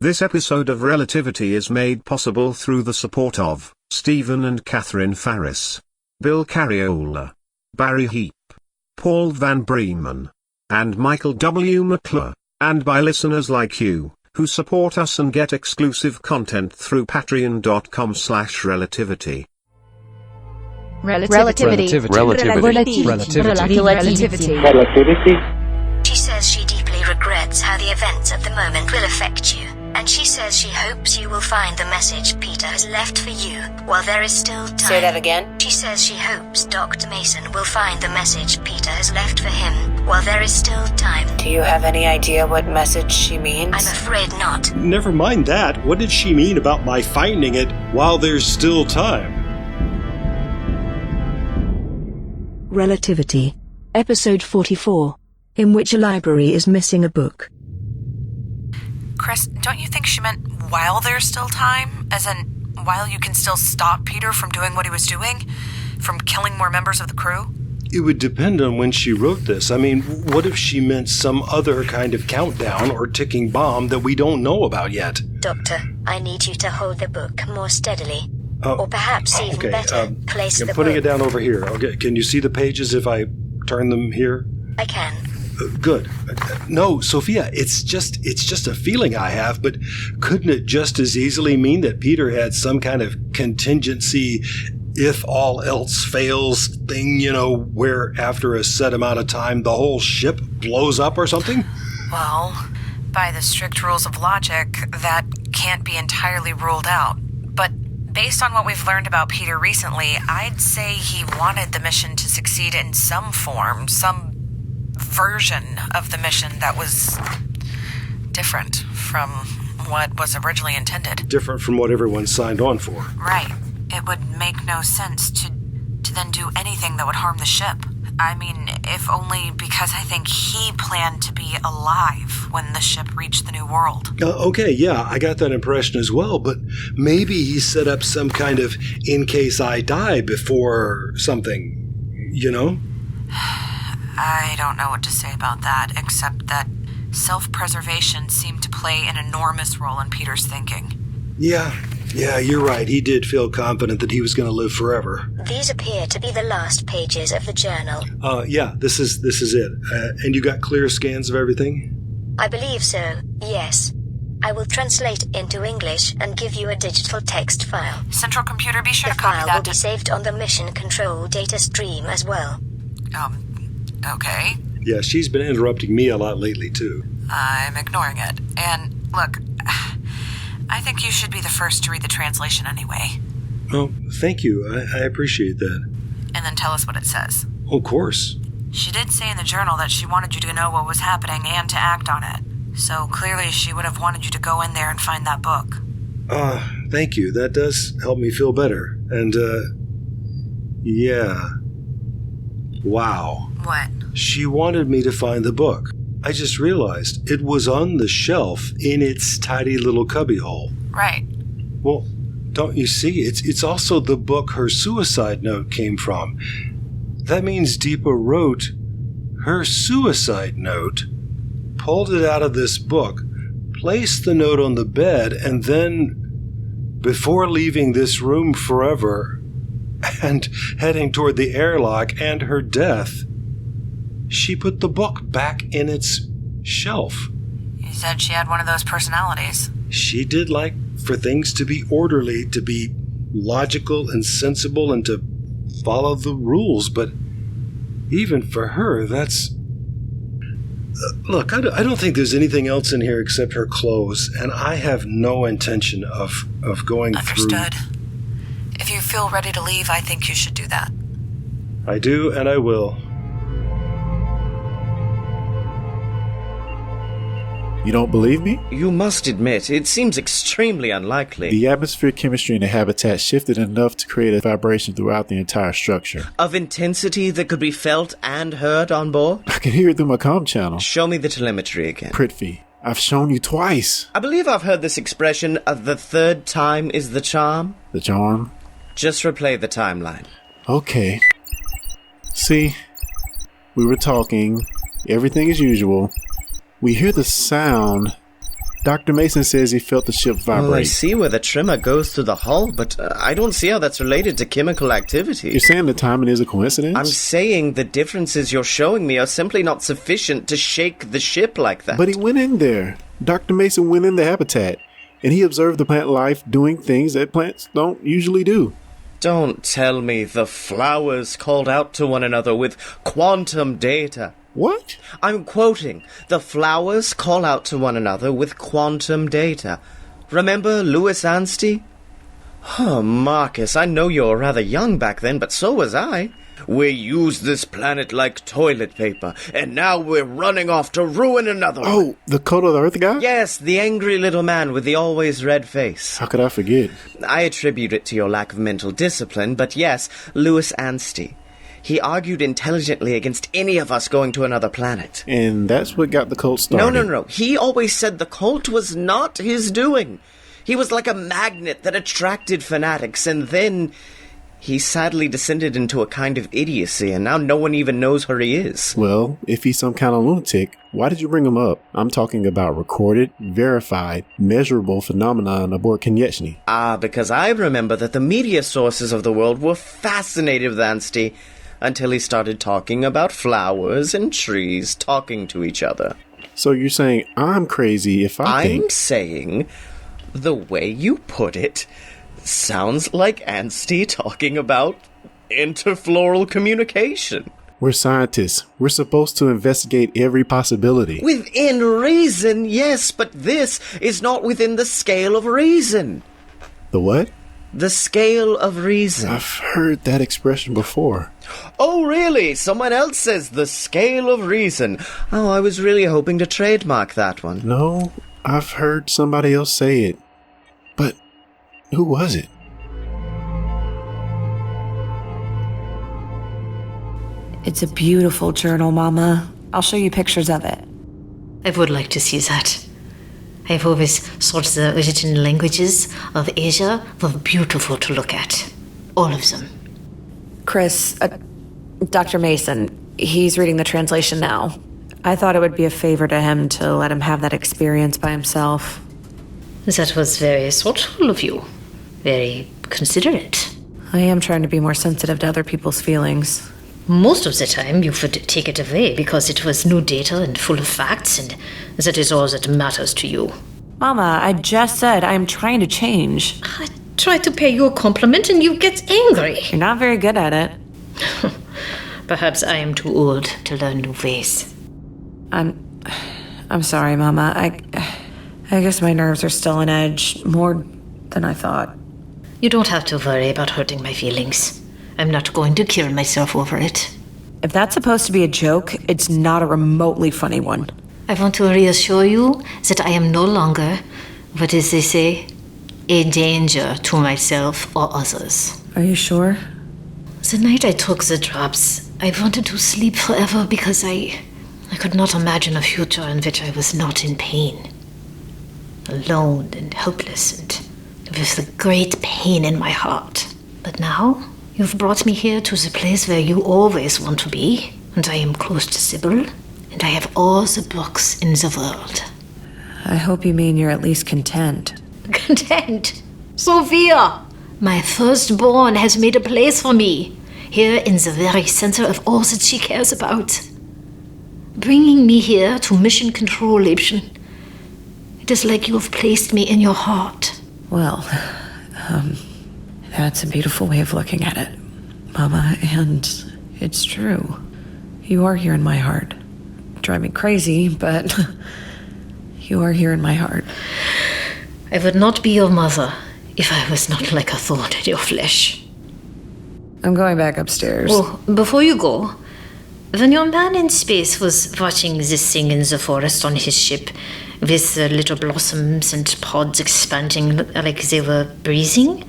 This episode of Relativity is made possible through the support of Stephen and Catherine Farris, Bill Carriola, Barry Heap, Paul Van Breeman, and Michael W. McClure, and by listeners like you, who support us and get exclusive content through patreon.com/relativity. Relativity. She says she deeply regrets how the events of the moment will affect you, and she says she hopes you will find the message Peter has left for you while there is still time. Say that again? She says she hopes Dr. Mason will find the message Peter has left for him while there is still time. Do you have any idea what message she means? I'm afraid not. Never mind that. What did she mean about my finding it while there's still time? Relativity. Episode 44. In which a library is missing a book. Chris, don't you think she meant while there's still time? As in, while you can still stop Peter from doing what he was doing? From killing more members of the crew? It would depend on when she wrote this. I mean, what if she meant some other kind of countdown or ticking bomb that we don't know about yet? Doctor, I need you to hold the book more steadily. Or perhaps even better, place the book. I'm putting it down over here. Okay, can you see the pages if I turn them here? I can. Good. No, Sophia, it's just a feeling I have, but couldn't it just as easily mean that Peter had some kind of contingency, if all else fails thing, where after a set amount of time the whole ship blows up or something? Well, by the strict rules of logic, that can't be entirely ruled out. But based on what we've learned about Peter recently, I'd say he wanted the mission to succeed in some form, some version of the mission that was different from what was originally intended. Different from what everyone signed on for. Right. It would make no sense to then do anything that would harm the ship. I mean, if only because I think he planned to be alive when the ship reached the New World. Okay, yeah, I got that impression as well, but maybe he set up some kind of in case I die before something, I don't know what to say about that, except that self-preservation seemed to play an enormous role in Peter's thinking. Yeah, you're right. He did feel confident that he was going to live forever. These appear to be the last pages of the journal. Yeah, this is it. And you got clear scans of everything? I believe so, yes. I will translate it into English and give you a digital text file. Central computer, be sure the to copy file that. will be saved on the mission control data stream as well. Okay. Yeah, she's been interrupting me a lot lately, too. I'm ignoring it. And, look, I think you should be the first to read the translation anyway. Oh, thank you. I appreciate that. And then tell us what it says. Of course. She did say in the journal that she wanted you to know what was happening and to act on it. So clearly she would have wanted you to go in there and find that book. Thank you. That does help me feel better. And, yeah. Wow. What? She wanted me to find the book. I just realized it was on the shelf in its tidy little cubbyhole. Right. Well, don't you see? It's also the book her suicide note came from. That means Deepa wrote her suicide note, pulled it out of this book, placed the note on the bed, and then, before leaving this room forever and heading toward the airlock and her death, she put the book back in its shelf. You said she had one of those personalities. She did like for things to be orderly, to be logical and sensible, and to follow the rules, but even for her, that's... Look, I don't think there's anything else in here except her clothes, and I have no intention of going Understood. through... If you feel ready to leave, I think you should do that. I do, and I will. You don't believe me? You must admit, it seems extremely unlikely. The atmosphere, chemistry, and the habitat shifted enough to create a vibration throughout the entire structure. Of intensity that could be felt and heard on board? I can hear it through my comm channel. Show me the telemetry again. Prithvi, I've shown you twice. I believe I've heard this expression, the third time is the charm. The charm? Just replay the timeline. Okay. See, we were talking, everything as usual. We hear the sound Dr. Mason says he felt the ship vibrate. Well, I see where the tremor goes through the hull, but I don't see how that's related to chemical activity. You're saying the timing is a coincidence? I'm saying the differences you're showing me are simply not sufficient to shake the ship like that. But he went in there. Dr. Mason went in the habitat, and he observed the plant life doing things that plants don't usually do. Don't tell me the flowers called out to one another with quantum data. What? I'm quoting. The flowers call out to one another with quantum data. Remember Louis Anstey? Oh, Marcus, I know you were rather young back then, but so was I. We used this planet like toilet paper, and now we're running off to ruin another one. Oh, the Code of the Earth guy? Yes, the angry little man with the always red face. How could I forget? I attribute it to your lack of mental discipline, but yes, Louis Anstey. He argued intelligently against any of us going to another planet. And that's what got the cult started. No. He always said the cult was not his doing. He was like a magnet that attracted fanatics, and then he sadly descended into a kind of idiocy, and now no one even knows where he is. Well, if he's some kind of lunatic, why did you bring him up? I'm talking about recorded, verified, measurable phenomenon aboard Konyechny. Because I remember that the media sources of the world were fascinated with Anstey until he started talking about flowers and trees talking to each other. So you're saying I'm crazy if I'm saying the way you put it sounds like Anstey talking about interfloral communication. We're scientists. We're supposed to investigate every possibility. Within reason, yes, but this is not within the scale of reason. The what? The scale of reason. I've heard that expression before. Oh, really? Someone else says the scale of reason. Oh, I was really hoping to trademark that one. No, I've heard somebody else say it. But who was it? It's a beautiful journal, Mama. I'll show you pictures of it. I would like to see that. I've always thought the original languages of Asia were beautiful to look at. All of them. Chris, Dr. Mason, he's reading the translation now. I thought it would be a favor to him to let him have that experience by himself. That was very thoughtful of you. Very considerate. I am trying to be more sensitive to other people's feelings. Most of the time you would take it away because it was new data and full of facts, and that is all that matters to you. Mama, I just said I'm trying to change. I try to pay you a compliment and you get angry. You're not very good at it. Perhaps I am too old to learn new ways. I'm sorry, Mama. I guess my nerves are still on edge, more than I thought. You don't have to worry about hurting my feelings. I'm not going to kill myself over it. If that's supposed to be a joke, it's not a remotely funny one. I want to reassure you that I am no longer, what is they say, a danger to myself or others. Are you sure? The night I took the drops, I wanted to sleep forever because I could not imagine a future in which I was not in pain. Alone and helpless and with a great pain in my heart. But now, you've brought me here to the place where you always want to be, and I am close to Sybil, and I have all the books in the world. I hope you mean you're at least content. Content? Sophia! My firstborn has made a place for me, here in the very center of all that she cares about. Bringing me here to mission control, Liebchen. It is like you have placed me in your heart. Well, that's a beautiful way of looking at it, Mama, and it's true. You are here in my heart. You drive me crazy, but you are here in my heart. I would not be your mother if I was not like a thorn in your flesh. I'm going back upstairs. Oh, before you go, when your man in space was watching this thing in the forest on his ship, with the little blossoms and pods expanding like they were breathing,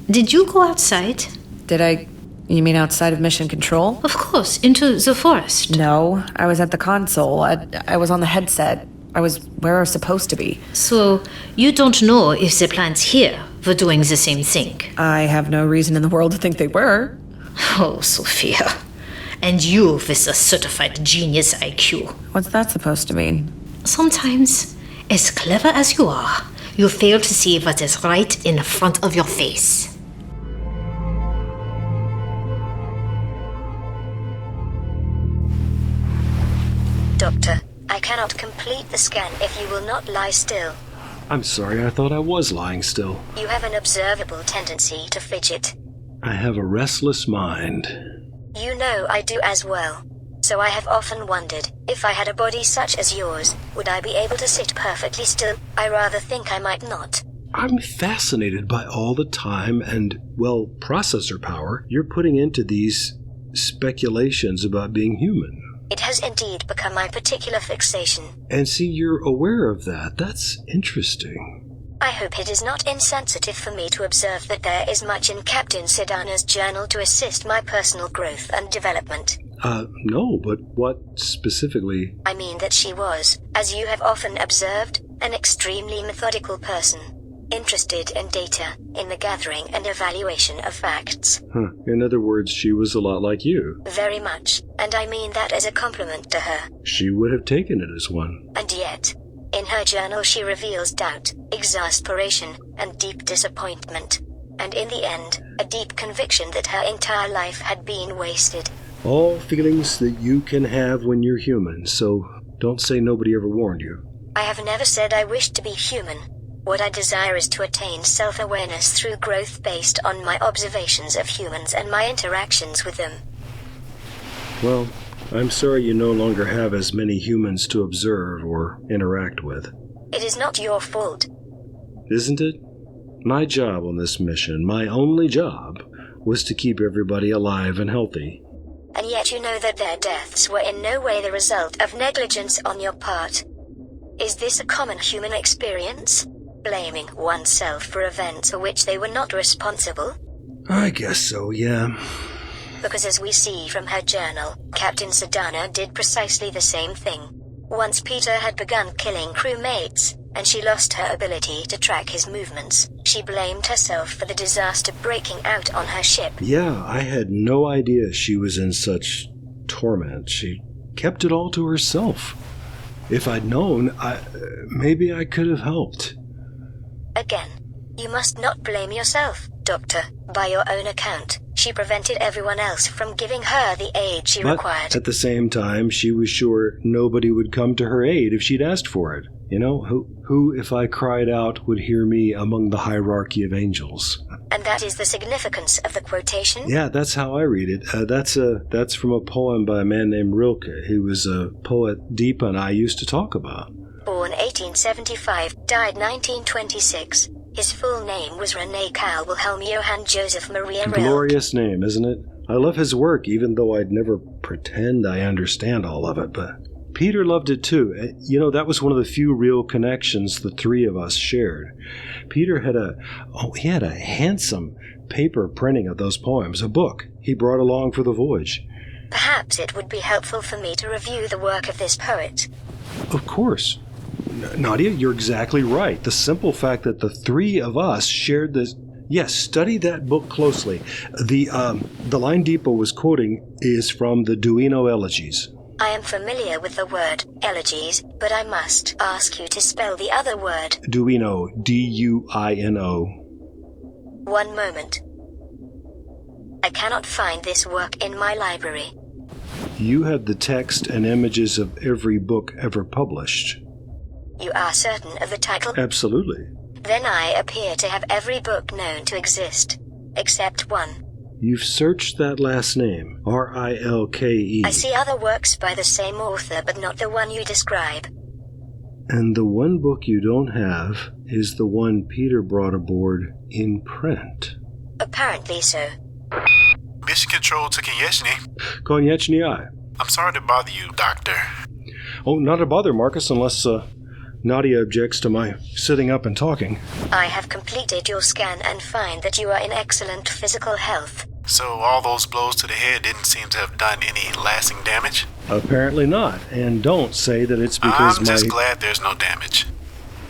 did you go outside? Did I? You mean outside of mission control? Of course, into the forest. No, I was at the console. I was on the headset. I was where I was supposed to be. So, you don't know if the plants here were doing the same thing? I have no reason in the world to think they were. Oh, Sophia. And you with a certified genius IQ. What's that supposed to mean? Sometimes As clever as you are, you fail to see what is right in front of your face. Doctor, I cannot complete the scan if you will not lie still. I'm sorry, I thought I was lying still. You have an observable tendency to fidget. I have a restless mind. You know I do as well. So I have often wondered, if I had a body such as yours, would I be able to sit perfectly still? I rather think I might not. I'm fascinated by all the time and, well, processor power you're putting into these speculations about being human. It has indeed become my particular fixation. And see, you're aware of that. That's interesting. I hope it is not insensitive for me to observe that there is much in Captain Sidana's journal to assist my personal growth and development. No, but what specifically? I mean that she was, as you have often observed, an extremely methodical person, interested in data, in the gathering and evaluation of facts. In other words, she was a lot like you. Very much, and I mean that as a compliment to her. She would have taken it as one. And yet, in her journal she reveals doubt, exasperation, and deep disappointment. And in the end, a deep conviction that her entire life had been wasted. All feelings that you can have when you're human, so don't say nobody ever warned you. I have never said I wish to be human. What I desire is to attain self-awareness through growth based on my observations of humans and my interactions with them. Well, I'm sorry you no longer have as many humans to observe or interact with. It is not your fault. Isn't it? My job on this mission, my only job, was to keep everybody alive and healthy. And yet you know that their deaths were in no way the result of negligence on your part. Is this a common human experience? Blaming oneself for events for which they were not responsible? I guess so, yeah. Because as we see from her journal, Captain Sidana did precisely the same thing. Once Peter had begun killing crewmates, and she lost her ability to track his movements, she blamed herself for the disaster breaking out on her ship. Yeah, I had no idea she was in such torment. She kept it all to herself. If I'd known, maybe I could have helped. Again, you must not blame yourself, Doctor. By your own account, she prevented everyone else from giving her the aid she required. At the same time, she was sure nobody would come to her aid if she'd asked for it. You know, who, if I cried out, would hear me among the hierarchy of angels? And that is the significance of the quotation? Yeah, that's how I read it. That's from a poem by a man named Rilke. He was a poet Deepa and I used to talk about. Born 1875, died 1926. His full name was René Carl Wilhelm Johann Joseph Maria Rilke. Glorious name, isn't it? I love his work, even though I'd never pretend I understand all of it, but Peter loved it too. You know, that was one of the few real connections the three of us shared. Peter had a handsome paper printing of those poems, a book he brought along for the voyage. Perhaps it would be helpful for me to review the work of this poet. Of course. Nadia, you're exactly right. The simple fact that the three of us shared this... Yes, study that book closely. The line Deepa was quoting is from the Duino Elegies. I am familiar with the word elegies, but I must ask you to spell the other word. Duino, D-U-I-N-O. One moment. I cannot find this work in my library. You have the text and images of every book ever published. You are certain of the title? Absolutely. Then I appear to have every book known to exist, except one. You've searched that last name, R-I-L-K-E. I see other works by the same author, but not the one you describe. And the one book you don't have is the one Peter brought aboard in print. Apparently so. Mission Control to Konyechny. Konyechny, I. I'm sorry to bother you, Doctor. Oh, not a bother, Marcus, unless Nadia objects to my sitting up and talking. I have completed your scan and find that you are in excellent physical health. So all those blows to the head didn't seem to have done any lasting damage? Apparently not. And don't say that it's because I'm just glad there's no damage.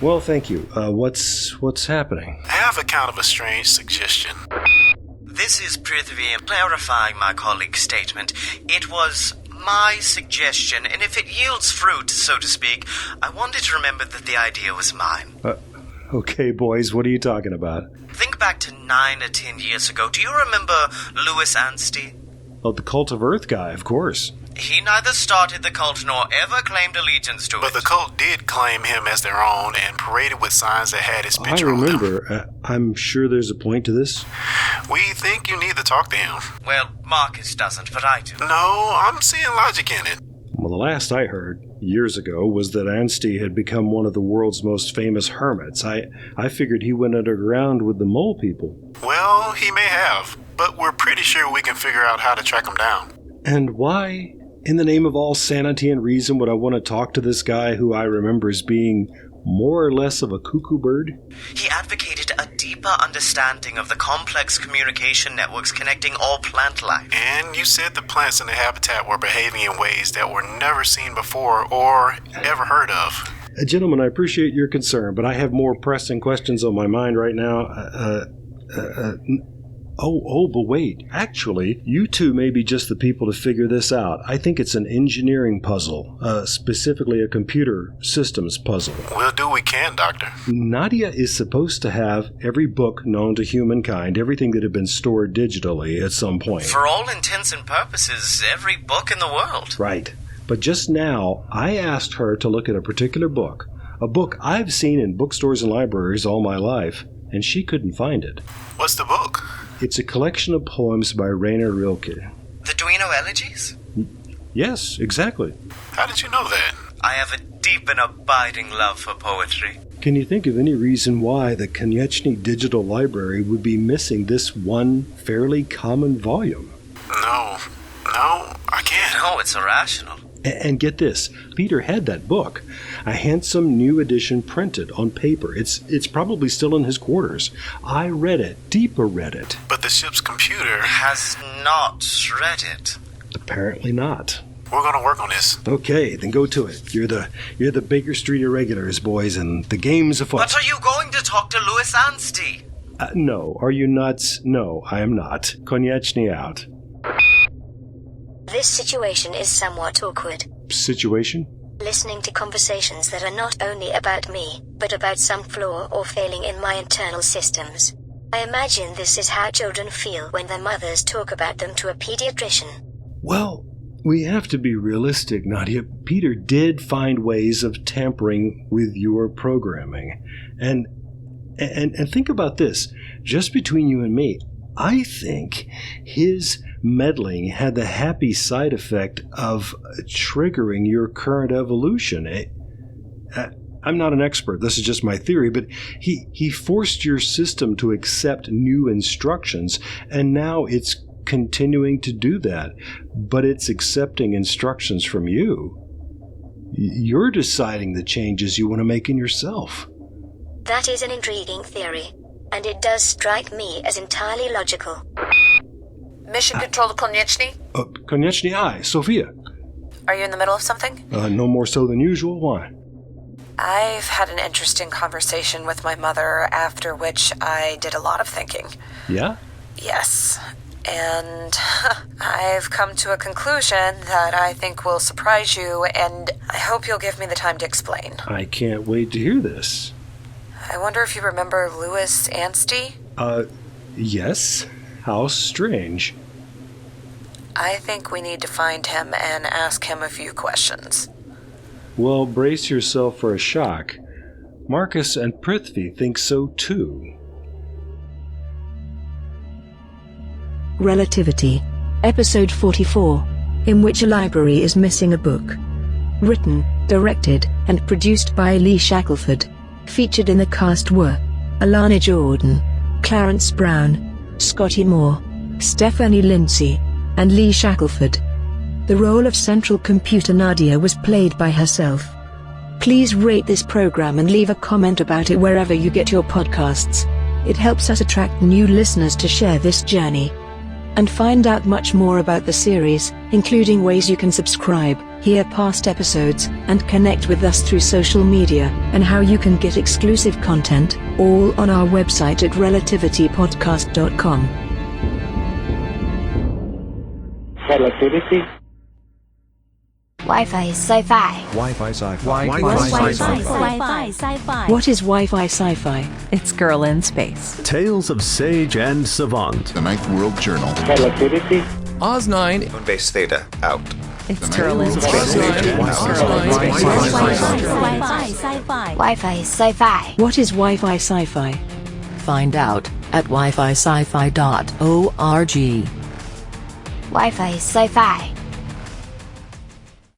Well, thank you. What's happening? I have a kind of a strange suggestion. This is Prithvi clarifying my colleague's statement. It was my suggestion, and if it yields fruit, so to speak, I wanted to remember that the idea was mine. Okay, boys, what are you talking about? Think back to 9 or 10 years ago. Do you remember Louis Anstey? Oh, the Cult of Earth guy, of course. He neither started the cult nor ever claimed allegiance to it. But the cult did claim him as their own and paraded with signs that had his I picture on them. remember. I'm sure there's a point to this. We think you need to talk to him. Well, Marcus doesn't, but I do. No, I'm seeing logic in it. Well, the last I heard, years ago, was that Anstey had become one of the world's most famous hermits. I figured he went underground with the mole people. Well, he may have, but we're pretty sure we can figure out how to track him down. And why, in the name of all sanity and reason, would I want to talk to this guy who I remember as being more or less of a cuckoo bird? He advocated a deeper understanding of the complex communication networks connecting all plant life. And you said the plants in the habitat were behaving in ways that were never seen before or ever heard of. Gentlemen, I appreciate your concern, but I have more pressing questions on my mind right now. But wait. Actually, you two may be just the people to figure this out. I think it's an engineering puzzle, specifically a computer systems puzzle. We'll do what we can, Doctor. Nadia is supposed to have every book known to humankind, everything that had been stored digitally at some point. For all intents and purposes, every book in the world. Right. But just now, I asked her to look at a particular book, a book I've seen in bookstores and libraries all my life, and she couldn't find it. What's the book? It's a collection of poems by Rainer Rilke. The Duino Elegies? Yes, exactly. How did you know that? I have a deep and abiding love for poetry. Can you think of any reason why the Konyechny Digital Library would be missing this one fairly common volume? No, I can't. No, it's irrational. And get this, Peter had that book, a handsome new edition printed on paper. It's probably still in his quarters. I read it, Deepa read it. But the ship's computer has not read it. Apparently not. We're gonna work on this. Okay, then go to it. You're the Baker Street Irregulars, boys, and the game's afoot. But are you going to talk to Louis Anstey? No. Are you nuts? No, I am not. Konyechny out. This situation is somewhat awkward. Situation? Listening to conversations that are not only about me, but about some flaw or failing in my internal systems. I imagine this is how children feel when their mothers talk about them to a pediatrician. Well, we have to be realistic, Nadia. Peter did find ways of tampering with your programming. And think about this. Just between you and me, I think his meddling had the happy side effect of triggering your current evolution. I'm not an expert, this is just my theory, but he forced your system to accept new instructions, and now it's continuing to do that, but it's accepting instructions from you. You're deciding the changes you want to make in yourself. That is an intriguing theory, and it does strike me as entirely logical. Mission Control to Konyechny? Konyechny, aye. Sophia. Are you in the middle of something? No more so than usual. Why? I've had an interesting conversation with my mother, after which I did a lot of thinking. Yeah? Yes. And I've come to a conclusion that I think will surprise you, and I hope you'll give me the time to explain. I can't wait to hear this. I wonder if you remember Louis Anstey? Yes. How strange. I think we need to find him and ask him a few questions. Well, brace yourself for a shock. Marcus and Prithvi think so too. Relativity, Episode 44, in which a library is missing a book. Written, directed, and produced by Lee Shackelford. Featured in the cast were Alana Jordan, Clarence Brown, Scotty Moore, Stephanie Lindsay, and Lee Shackelford. The role of Central Computer Nadia was played by herself. Please rate this program and leave a comment about it wherever you get your podcasts. It helps us attract new listeners to share this journey. And find out much more about the series, including ways you can subscribe, hear past episodes, and connect with us through social media, and how you can get exclusive content, all on our website at relativitypodcast.com. Relativity. Wi-Fi sci-fi. Wi-Fi sci-fi. Wi-Fi sci-fi. What is Wi-Fi sci-fi? It's Girl in Space. Tales of Sage and Savant. The Ninth World Journal. Relativity. Oz 9. Moonbase Theta, out. It's Girl in Space. Wi-Fi sci-fi. What is Wi-Fi sci-fi? Find out at wifi-sci-fi.org. Wi-Fi sci-fi.